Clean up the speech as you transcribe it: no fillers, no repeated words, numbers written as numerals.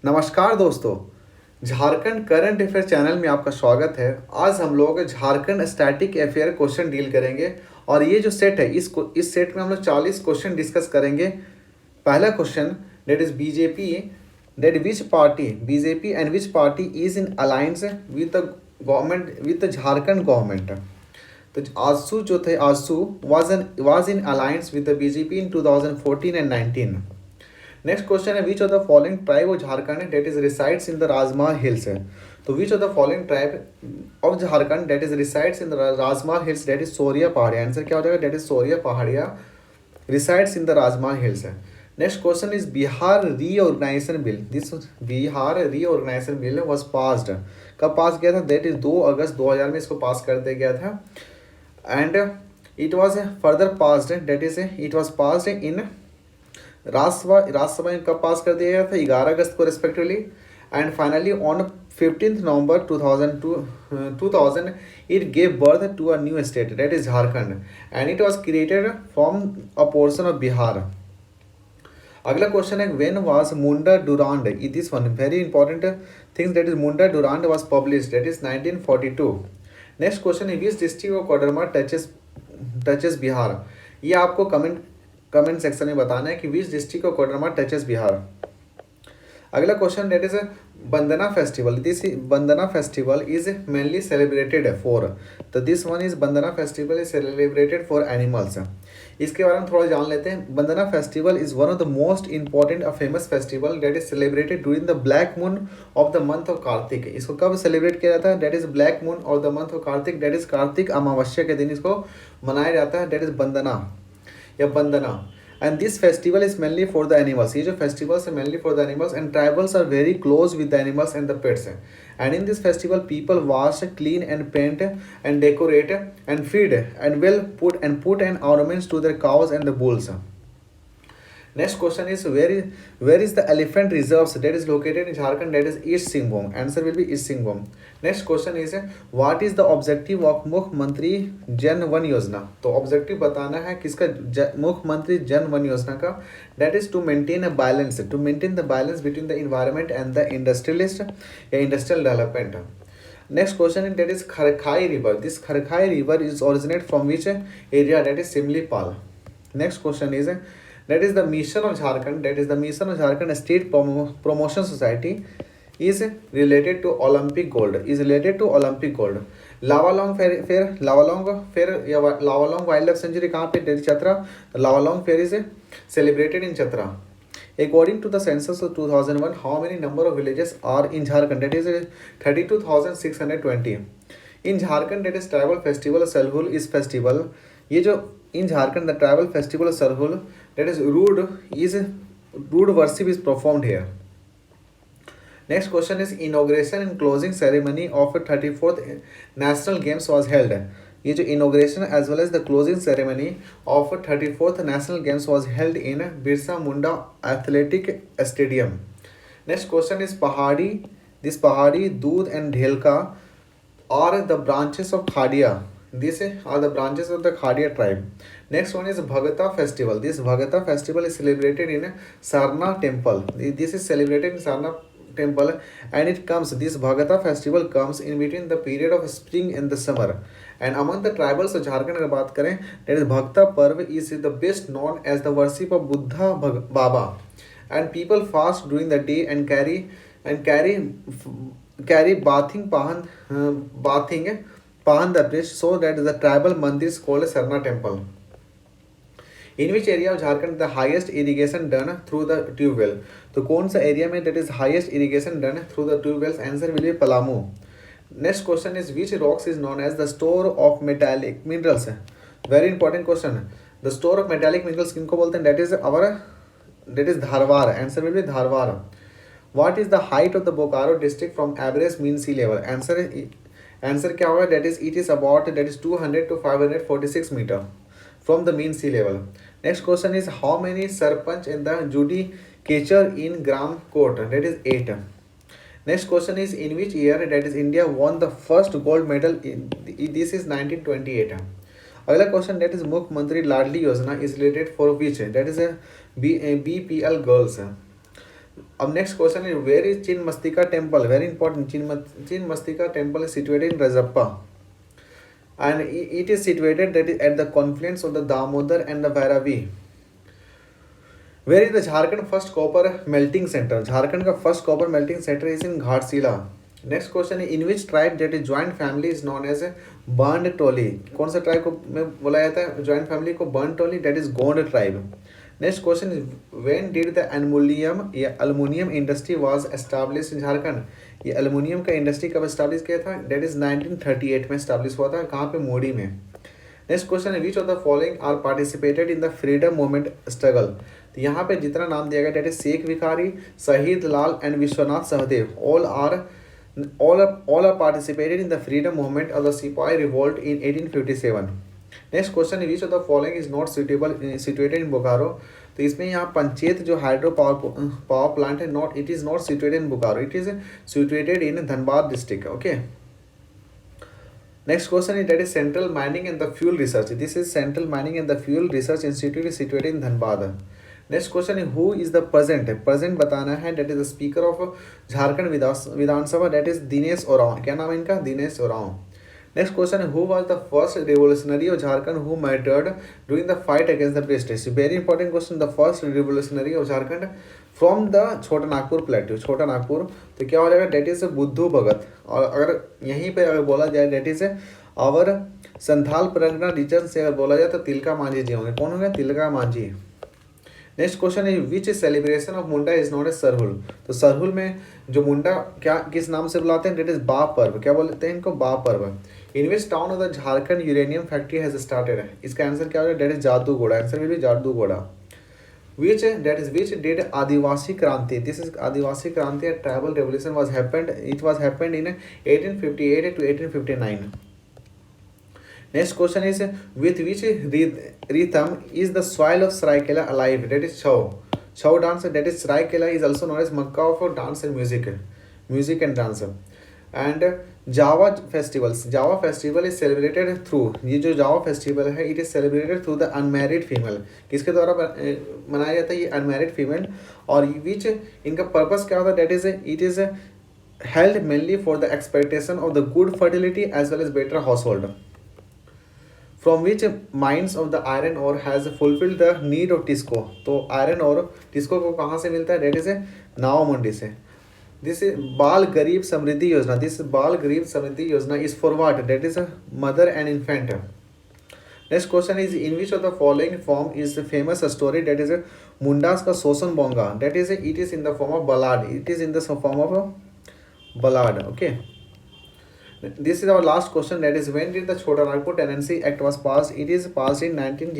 नमस्कार दोस्तों, Jharkhand current affair channel में आपका स्वागत है। आज हम लोग Jharkhand static affair question deal करेंगे और ये जो सेट है इस सेट में हम लोग 40 क्वेश्चन डिस्कस करेंगे। पहला question, that is BJP that which party BJP and which party is in alliance with the government with the Jharkhand government. तो आजसू जो थे AJSU was in alliance with the BJP in 2014 and 19। Next question है which of the following tribe of Jharkhand that is resides in the Rajmahal hills है। तो which of the following tribe of Jharkhand that is resides in the Rajmahal hills, that is Sauria Paharia. Answer क्या हो जाएगा? That is Sauria Paharia resides in the Rajmahal hills है। Next question is Bihar reorganisation bill. This Bihar reorganisation bill was passed. कब pass किया था? Date is 2 अगस्त 2000 में इसको पास कर दिया गया था। And it was further passed, date is it was passed in Rajya Sabha में कब पास कर दिया गया था? 11 अगस्त को respectively. And finally on 15 November 2000 it gave birth to a new state, that is Jharkhand, and it was created from a portion of Bihar. अगला question है when was Munda Durand, this one very important things, that is Munda Durand was published, that is 1942। Next question है which district of Koderma touches Bihar. ये आपको comment section में बताना है कि which district of Koderma touches Bihar. अगला question that is Bandna festival. This Bandna festival is mainly celebrated for. तो this one is Bandna festival is celebrated for animals. इसके बारे में थोड़ा जान लेते हैं। Bandna festival is one of the most important a famous festival that is celebrated during the black moon of the month of Kartik. इसको कब सेलिब्रेट किया जाता है? That is black moon of the month of Kartik, that is Kartik अमावस्या के दिन इसको मनाया जाता है, दैट इज बंदना या Bandna. And this festival is mainly for the animals. ये जो फेस्टिवल्स है mainly for the animals and tribals are very close with the animals and the pets. And in this festival people wash, clean and paint and decorate and feed and well put and ornaments to their cows and the bulls. Next question is where is the elephant reserves that is located in Jharkhand, that is East Singhbhum. Answer will be East Singhbhum. Next question is what is the objective of मुख्यमंत्री जन one योजना। तो objective बताना है किसका? मुख्यमंत्री जन one योजना का। that is to maintain a balance between the environment and the industrialist या industrial development. Next question is that is Kharkhai river. This Kharkhai river is originate from which area? That is Simlipal. Next question is that is the mission of Jharkhand, that is the mission of Jharkhand State Promotion Society is related to Olympic gold, Lawalong fair या Lawalong wildlife sanctuary कहाँ पे? Chatra. Lawalong fair is celebrated in Chatra. According to the census of 2001, how many number of villages are in Jharkhand? That is 32,620. In Jharkhand, that is tribal festival Salhul is festival. ये जो in Jharkhand the tribal festival Salhul, that is Rood worship is performed here. Next question is inauguration and closing ceremony of 34th national games was held. ये जो inauguration as well as the closing ceremony of 34th national games was held in Birsa Munda Athletic Stadium. Next question is pahadi. This pahadi, doodh and dhelka are the branches of Khadia. These are the branches of the Khadia tribe. Next one is Bhagata festival. This Bhagata festival is celebrated in Sarna temple. This is celebrated in Sarna temple, and this Bhagata festival comes in between the period of spring and the summer. And among the tribals of Jharkhand अगर बात करें, that is Bhakta Parv is the best known as the worship of Buddha Baba, and people fast during the day and carry bathing Pahan the bridge, so that the tribal mandir is called Sarna temple. In which area of Jharkhand the highest irrigation done through the tube well? तो कौन सा area में that is highest irrigation done through the tube wells? Answer will be Palamu. Next question is which rocks is known as the store of metallic minerals? Very important question. The store of metallic minerals किनको बोलते हैं? That is Dharwar. Answer will be Dharwar. What is the height of the Bokaro district from average mean sea level? Answer क्या होगा? That is it is about 200 to 546 meter from the mean sea level. Next question is how many sarpanch in the judicature in Gram court? That is 8. Next question is in which year that is India won the first gold medal? This is 1928. अगला question that is मुख्यमंत्री लाडली योजना is related for which? That is a BPL girls. अब next question is where is Chinmastika temple? Very important. Chinmastika temple is situated in Rajappa, and it is situated that is at the confluence of the Damodar and the Vairavi. Where is the Jharkhand first copper melting center? Jharkhand का first copper melting center is in Ghatsila. Next question is in which tribe that is joint family is known as Band Toli? कौन सा tribe को में बोला जाता है joint family को Band Toli? That is Gond tribe. Next question is when did the aluminum industry was established in Jharkhand? ये aluminium का industry कब establish किया था? That is 1938 में establish हुआ था. कहाँ पे? मोड़ी में. नेक्स्ट क्वेश्चन है which of the following are participated in the freedom movement struggle? तो यहाँ पे जितना नाम दिया गया date is Sheikh Bhikhari, Shahid Lal and Vishwanath Sahdev all are participated in the freedom movement of the Sepoy revolt in 1857. Next question है which of the following is not situated in Bokaro? तो इसमें यहाँ पंचेत जो हाइड्रो पावर प्लांट है not it is not situated in Bokaro, it is situated in Dhanbad district. Okay. Next question is that is Central Mining and the Fuel Research. This is Central Mining and the Fuel Research Institute is situated in Dhanbad. Next question is who is the present? Present बताना है that is the Speaker of Jharkhand Vidhan Sabha that is Dinesh Oraon. क्या नाम है इनका? Dinesh Oraon. Next question is who was the first revolutionary of Jharkhand who martyred during the fight against the British? Very important question. The first revolutionary of Jharkhand from the छोटा Nagpur plateau, छोटा नागपुर. तो क्या हो जाएगा? That is बुद्धू भगत. और अगर यहीं पे अगर बोला जाए that is our Santhal Pargana region से अगर बोला जाए तो तिलका मांझी जी होंगे. कौन होंगे? तिलका मांझी. नेक्स्ट क्वेश्चन है which celebration of Munda is not a Sarhul? तो सरहुल में जो मुंडा क्या किस नाम से बुलाते हैं? डेट इज बा पर्व. क्या बोलते हैं इनको? बा पर्व. In which town of the Jharkhand uranium factory has started? इसका आंसर क्या होगा? That is Jadugora. Answer will be Jadugora. Which did Adivasi Kranti? This is Adivasi Kranti, a tribal revolution was happened. It was happened in 1858 to 1859. Next question is with which rhythm is the soil of Saraikela alive? That is Chau. Chau dance. That is Saraikela is also known as Makkah of dance and music and dance. And Java festivals. Java festival is celebrated through, ये जो जावा festival है it is celebrated through the unmarried female. किसके द्वारा मनाया जाता है? ये unmarried female. और विच इनका पर्पस क्या होता है? That is it is held mainly for the expectation of the good fertility as well as better household. From which mines of the iron ore has fulfilled the need of TISCO? तो iron और टिस्को को कहाँ से मिलता है? That is नाव मंडी से. This is Bal Garib Samriddhi Yojana. This Bal Garib Samriddhi Yojana is for what? That is a mother and infant. Next question is in which of the following form is the famous story that is a Mundas ka Sosan Bonga? That is it is in the form of ballad. It is in the form of a ballad. Okay. This is our last question. That is when did the Chota Nagpur Tenancy Act was passed? It is passed in 19